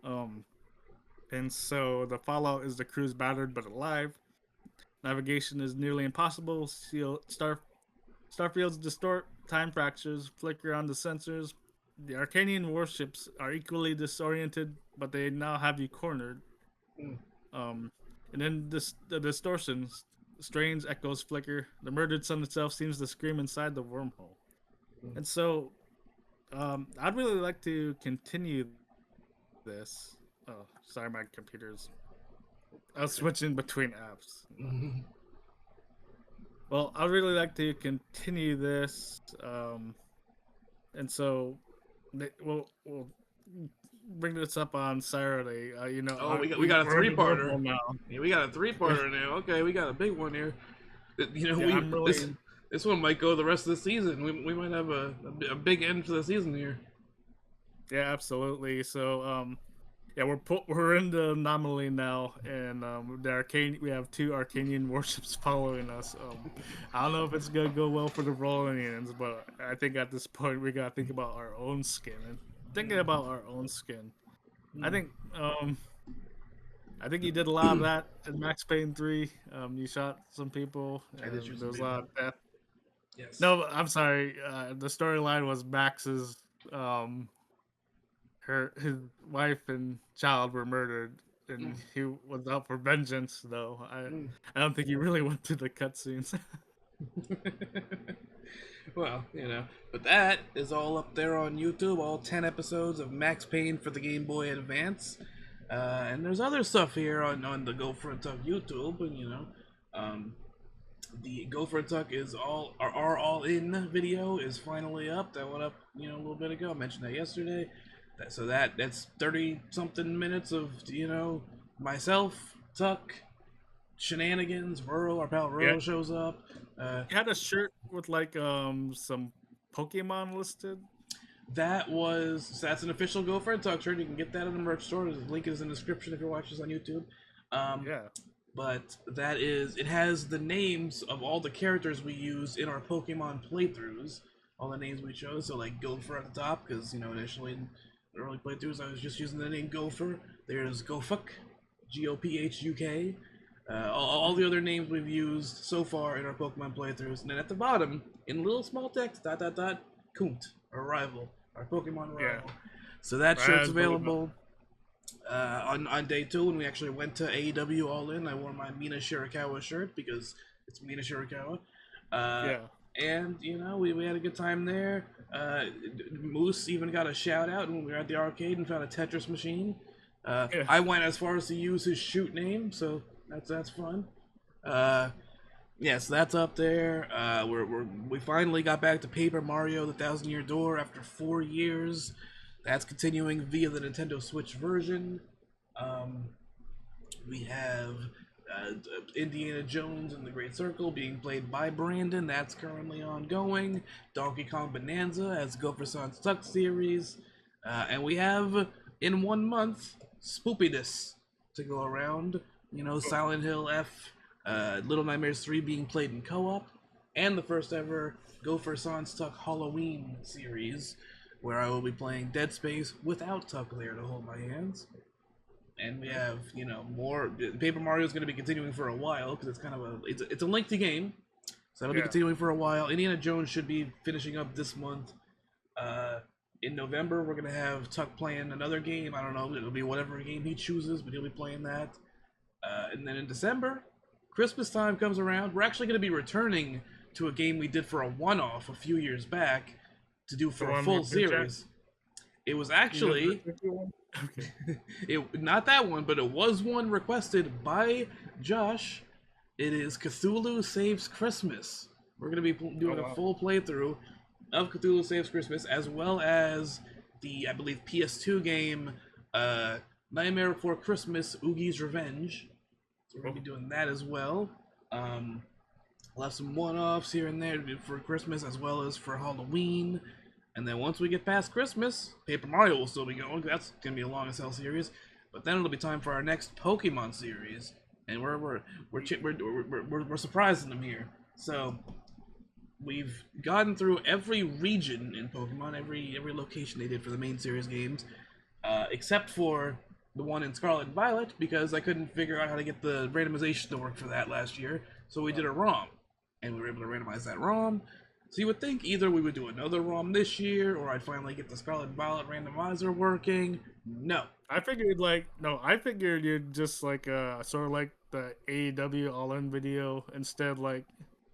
Um, and so the fallout is the crew's battered but alive. Navigation is nearly impossible. Starfields distort, time fractures, flicker on the sensors. The Arcanian warships are equally disoriented, but they now have you cornered. Um, and then the distortions, strange echoes flicker. The murdered sun itself seems to scream inside the wormhole. And so, I'd really like to continue this. Oh, sorry, my computer's. I was switching between apps. Well, I'd really like to continue this. And so, we'll bring this up on Saturday. Oh, we got a we're in the three-parter. normal now. Yeah, we got a three-parter now. Okay, we got a big one here. Yeah, We I'm really this one might go the rest of the season. We might have a big end for the season here. yeah, absolutely. So yeah, we're in the anomaly now, and we have two Arcanian warships following us. I don't know if it's gonna go well for the Rolanians, but I think at this point we gotta think about our own skin. And thinking about our own skin, I think um I think you did a lot of that in Max Payne 3. You shot some people, I did and shoot there some was a lot people. of death. Yes. No, I'm sorry. The storyline was Max's um his wife and child were murdered, Mm, and he was out for vengeance. Though mm. I don't think he really went to the cutscenes. Well, but that is all up there on YouTube. All 10 episodes of Max Payne for the Game Boy Advance. And there's other stuff here on the Gopher and Tuck YouTube, and um, the Gopher and Tuck is our all in video is finally up. That went up a little bit ago. I mentioned that yesterday. That's 30 something minutes of myself, Tuck, shenanigans. Burrow, our pal Yeah, Burrow shows up. he had a shirt with like some Pokemon listed. That's an official Gopher and Tuck shirt. You can get that in the merch store. The link is in the description if you're watching this on YouTube. Um, Yeah, but it has the names of all the characters we use in our Pokemon playthroughs, all the names we chose. So like Gopher at the top, because initially in the early playthroughs I was just using the name Gopher. There's Gofuk, Gophuk. All the other names we've used so far in our Pokemon playthroughs, and then at the bottom in little small text Kunt, our rival, our Pokemon yeah. rival. So that shirt's Raz, believe it. available on day two when we actually went to AEW All In. I wore my Mina Shirakawa shirt because it's Mina Shirakawa. Uh, Yeah, and we had a good time there. Moose even got a shout out when we were at the arcade and found a Tetris machine. yeah. I went as far as to use his shoot name, so that's fun. Uh, yeah, so that's up there. We finally got back to Paper Mario: The Thousand Year Door after 4 years. That's continuing via the Nintendo Switch version. Um, we have Indiana Jones and the Great Circle being played by Brandon. That's currently ongoing. Donkey Kong Bonanza as Gopher Son Stuck series. And we have, in 1 month, Spoopiness to go around. Silent Hill F, Little Nightmares 3 being played in co op. And the first ever Gopher Son Stuck Halloween series, where I will be playing Dead Space without Tuck there to hold my hands. And we have, more. Paper Mario is going to be continuing for a while because it's kind of it's a lengthy game, so that'll be Yeah. continuing for a while. Indiana Jones should be finishing up this month. In November, we're going to have Tuck playing another game. I don't know, it'll be whatever game he chooses, but he'll be playing that. And then in December, Christmas time comes around. We're actually going to be returning to a game we did for a one-off a few years back to do The for a one full with New Jack? series. It was You know actually the one? Okay. not that one, but it was one requested by Josh. It is Cthulhu Saves Christmas. We're gonna be doing Oh a wow. full playthrough of Cthulhu Saves Christmas, as well as the I believe PS2 game Nightmare Before Christmas: Oogie's Revenge. So we're gonna be doing that as well. We'll have some one-offs here and there for Christmas as well as for Halloween. And then once we get past Christmas, Paper Mario will still be going. That's gonna be a long as hell series. But then it'll be time for our next Pokemon series, and we're surprising them here. So we've gotten through every region in Pokemon, every location they did for the main series games, except for the one in Scarlet and Violet because I couldn't figure out how to get the randomization to work for that last year. So we did a ROM, and we were able to randomize that ROM. So you would think either we would do another ROM this year, or I'd finally get the Scarlet and Violet randomizer working. No. I figured you'd just like sort of like the AEW All In video instead, like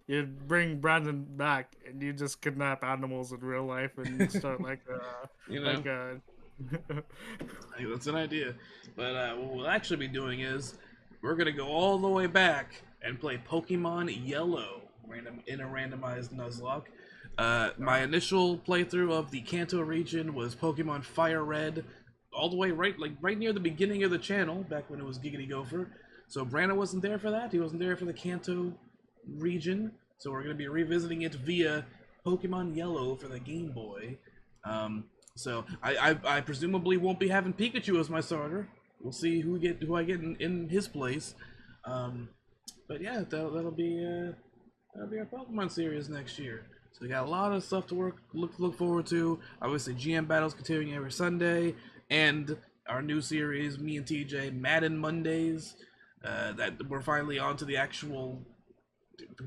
you'd bring Brandon back and you just kidnap animals in real life and start like You know, like uh I think that's an idea. But what we'll actually be doing is we're gonna go all the way back and play Pokemon Yellow in a randomized Nuzlocke. My initial playthrough of the Kanto region was Pokemon Fire Red. all the way right near the beginning of the channel, back when it was Giggity Gopher. So Brandon wasn't there for that. He wasn't there for the Kanto region. So we're gonna be revisiting it via Pokemon Yellow for the Game Boy. Um, so I presumably won't be having Pikachu as my starter. We'll see who I get in his place. Um, but yeah, that'll be our Pokemon series next year. So we got a lot of stuff to look forward to. Obviously, GM battles continuing every Sunday, and our new series, me and TJ, Madden Mondays. That we're finally on to the actual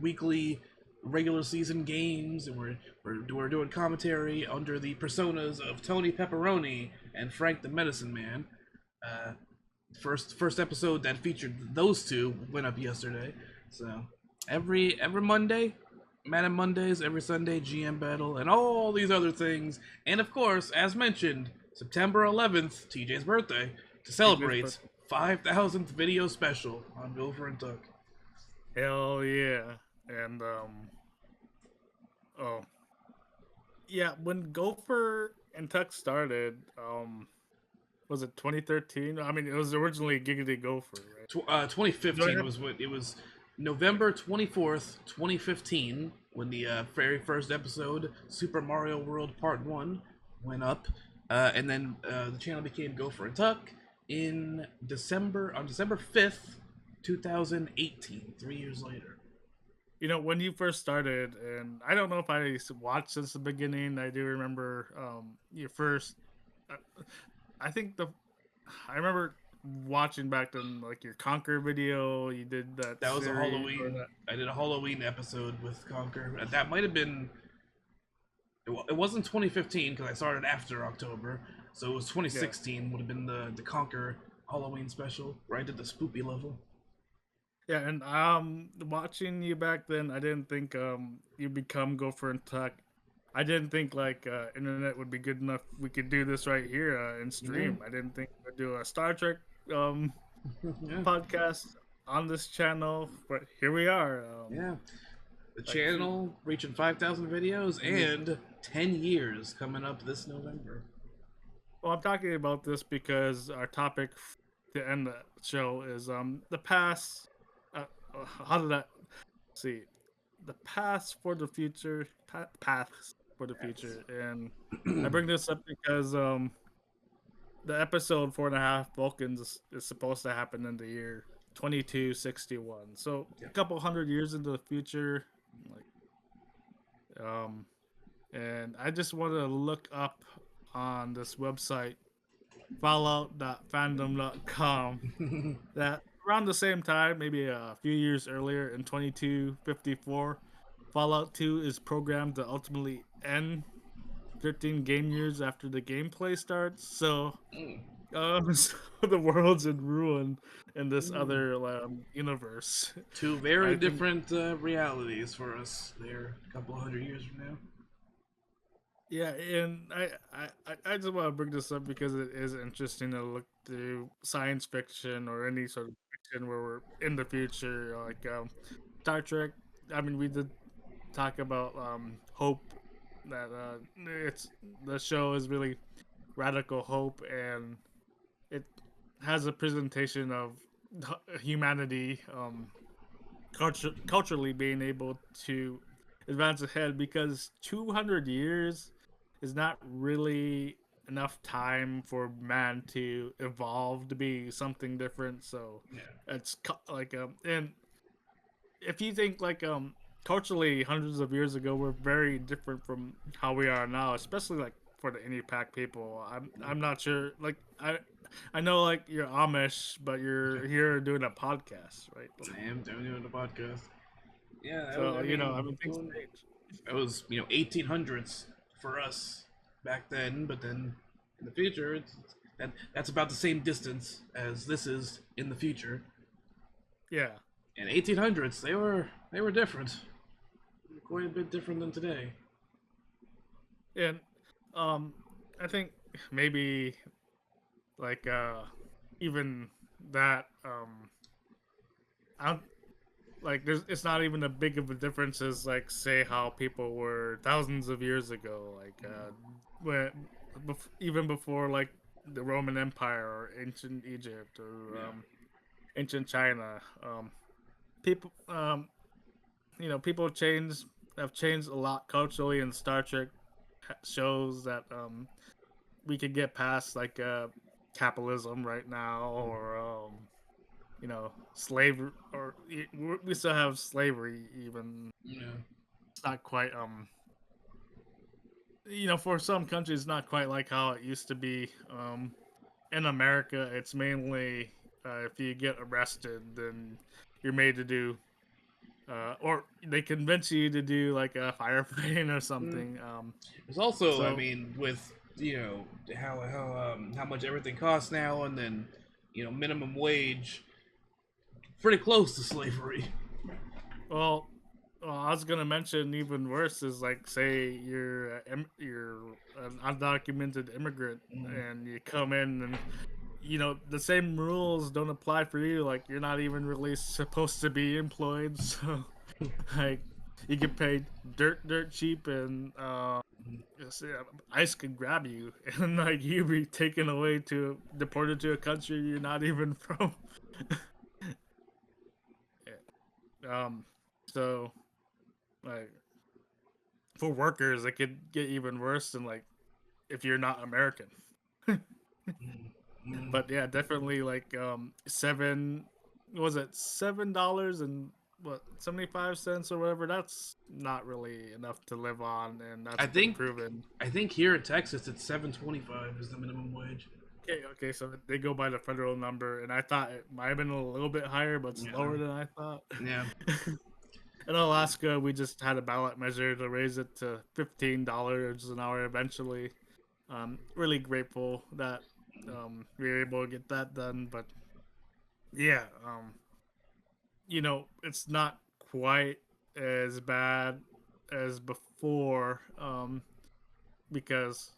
weekly regular season games, and we're doing commentary under the personas of Tony Pepperoni and Frank the Medicine Man. Uh, first episode that featured those two went up yesterday. So every Monday, Madden Mondays, every Sunday, GM Battle, and all these other things. And of course, as mentioned, September 11th, TJ's birthday, to TJ's celebrate birthday. 5,000th video special on Gopher and Tuck. Hell yeah. And oh yeah, when Gopher and Tuck started, was it 2013? I mean, it was originally Giggity Gopher, right? 2015 was when it was November 24th, 2015, when the very first episode, Super Mario World Part 1, went up. And then the channel became Gopher and Tuck on December 5th, 2018, 3 years later. You know, when you first started, and I don't know if I watched since the beginning. I do remember your first. Uh, I think I remember watching back then, like your Conquer video. You did that That was a series or Halloween. that. I did a Halloween episode with Conquer. That might have been. It wasn't 2015 because I started after October, so it was Yeah, 2016. Would have been the Conquer Halloween special, where I did the spoopy level. yeah, and watching you back then, I didn't think you become Gopher and Tuck. I didn't think like internet would be good enough. We could do this right here and Yeah, stream. I didn't think we'd do a Star Trek um yeah, podcast on this channel, but here we are. yeah. The Like, channel reaching 5,000 videos and 10 years coming up this November. well, I'm talking about this because our topic to end the show is the past. How did I see the past for the future? Paths for the future, and I bring this up because the episode 4.5 Vulcans is supposed to happen in the year 2261. So a Yep. couple hundred years into the future, like um, and I just want to look up on this website fallout.fandom.com that around the same time, maybe a few years earlier in 2254, Fallout 2 is programmed to ultimately end 13 game years after the gameplay starts. So, Mm, so the world's in ruin in this mm. other universe. Two very I think, different realities for us there a couple hundred years from now. yeah, and I just want to bring this up because it is interesting to look through science fiction or any sort of fiction where we're in the future, like Star Trek. I mean, we did talk about hope that it's the show is really radical hope, and it has a presentation of humanity culturally being able to advance ahead because 200 years is not really enough time for man to evolve to be something different. So Yeah. it's like and if you think like culturally hundreds of years ago we're very different from how we are now, especially like for the indie pack people. I'm not sure like I know like you're Amish, but Yeah. you're here doing a podcast, right? I am doing the podcast. Yeah, So I mean, I mean things change. it was 1800s for us back then, but then in the future, that's about the same distance as this is in the future. Yeah, In 1800s, they were different, quite a bit different than today. and um I think maybe like even that I like there's it's not even a big of a difference as like say how people were thousands of years ago, like when even before like the Roman Empire or ancient Egypt or Yeah. ancient China. People, people have changed a lot culturally, and Star Trek shows that we could get past like capitalism right now, or slavery, or we still have slavery. Even Yeah. it's not quite for some countries, not quite like how it used to be. In America, it's mainly if you get arrested, then you're made to do, or they convince you to do like a firefighting or Mm. something. It's also, I So, mean, with how much everything costs now, and then minimum wage, pretty close to slavery. well, I was gonna mention even worse is like say you're an undocumented immigrant Mm. and you come in and the same rules don't apply for you. Like you're not even really supposed to be employed, so like you get paid dirt cheap, and ICE could grab you and like you be taken away to deported to a country you're not even from. um, so like for workers, it could get even worse than like if you're not American. Mm. But yeah, definitely like seven was it $7 and what 75 cents or whatever. That's not really enough to live on, and I that's been think proven. I think here in Texas it's 7.25 is the minimum wage. Okay, so they go by the federal number, and I thought it might have been a little bit higher, but it's Yeah. lower than I thought. Yeah. In Alaska, we just had a ballot measure to raise it to $15 an hour eventually. Really grateful that we were able to get that done, but yeah, it's not quite as bad as before, because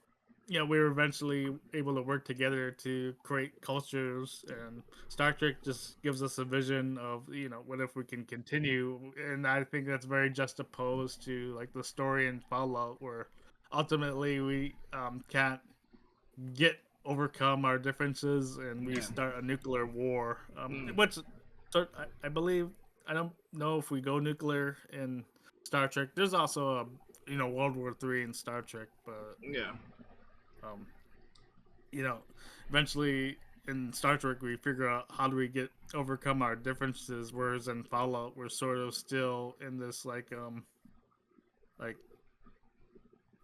we were eventually able to work together to create cultures, and Star Trek just gives us a vision of what if we can continue, and I think that's very juxtaposed to like the story in Fallout, where ultimately we can't get overcome our differences and we Yeah. start a nuclear war, Mm. which I believe. I don't know if we go nuclear in Star Trek. There's also a World War III in Star Trek, but Yeah. um, you know, eventually in Star Trek we figure out how do we get overcome our differences. Whereas in Fallout we're sort of still in this like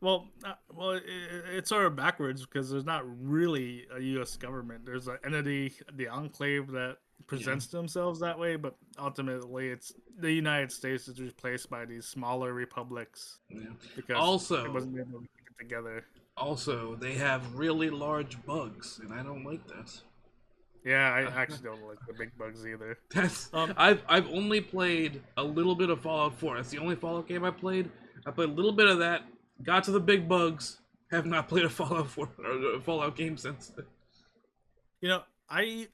it's sort of backwards because there's not really a U.S. government. There's an entity, the Enclave, that Yeah. presents themselves that way, but ultimately, it's the United States is replaced by these smaller republics Yeah. because it Also, wasn't able to keep it together. also they have really large bugs, and I don't like that. Yeah, I actually don't like the big bugs either. That's Um, I've only played a little bit of Fallout 4. That's the only Fallout game I played. I played a little bit of that. Got to the big bugs. Have not played a Fallout 4 or a Fallout game since.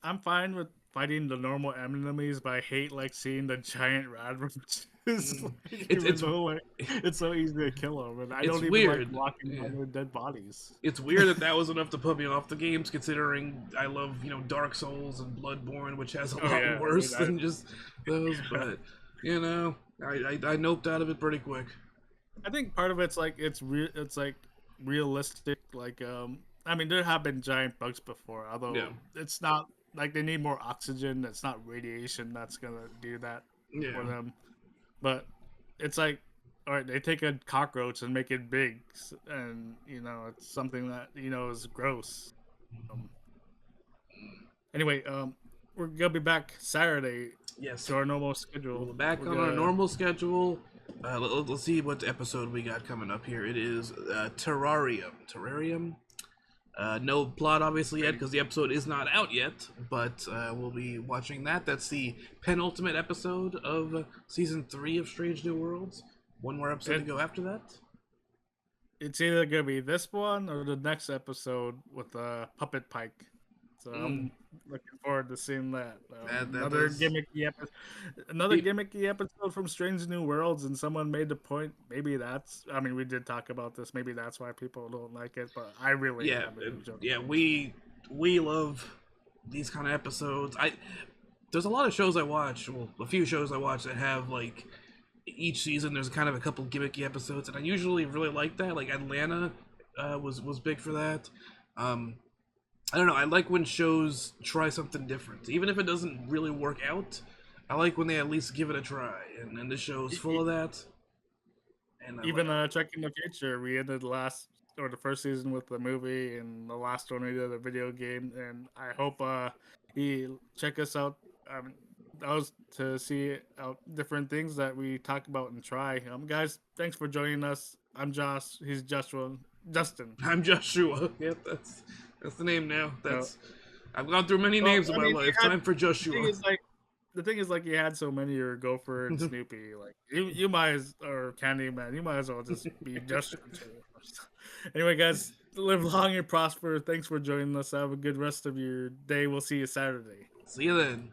I'm fine with fighting the normal enemies, but I hate like seeing the giant rad roaches. Mm. Like, It's even it's though like it's so easy to kill them, and I it's don't even like weird. walking Yeah. on their dead bodies. It's weird that that was enough to put me off the games, considering I love Dark Souls and Bloodborne, which has a Oh lot yeah, I mean, worse than just those. But I noped out of it pretty quick. I think part of it's like it's like realistic. Like I mean, there have been giant bugs before, Yeah, although it's not like they need more oxygen. It's not radiation that's gonna do that yeah. for them. But it's like, all right, they take a cockroach and make it big, and it's something that is gross. Um, anyway, we're gonna be back Saturday Yes, to our normal schedule. we're back We're on our gonna normal schedule. Let's see what episode we got coming up here. It is Terrarium. Terrarium. No plot, obviously, yet because the episode is not out yet, but we'll be watching that. That's the penultimate episode of season 3 of Strange New Worlds. One more episode to and go after that. it's either gonna be this one or the next episode with Puppet Pike. So Mm, I'm looking forward to seeing that. that does. Another Pe- gimmicky episode from Strange New Worlds, and someone made the point. Maybe that's. I mean, we did talk about this. Maybe that's why people don't like it, but I really yeah, have been enjoying yeah. it. we love these kind of episodes. I There's a lot of shows I watch. Well, a few shows I watch that have like each season. There's kind of a couple gimmicky episodes, and I usually really like that. Like Atlanta was big for that. Um, I don't know. I like when shows try something different, even if it doesn't really work out. I like when they at least give it a try, and this show's E- full e- of that. And I like, Even checking the future, we ended the first season with the movie, and the last one we did a video game. And I hope you check us out. That was to see out different things that we talk about and try. Guys, thanks for joining us. I'm Josh. He's Joshua. Justin. I'm Joshua. Yep, that's the name now. Uh, That's I've gone through many well, names in I my mean, life. Time for the thing Joshua. is like the thing is like you had so many, or Gopher and Snoopy. Like you might or Candyman. You might as well just be Justin. Anyway, guys, live long and prosper. Thanks for joining us. Have a good rest of your day. We'll see you Saturday. See you then.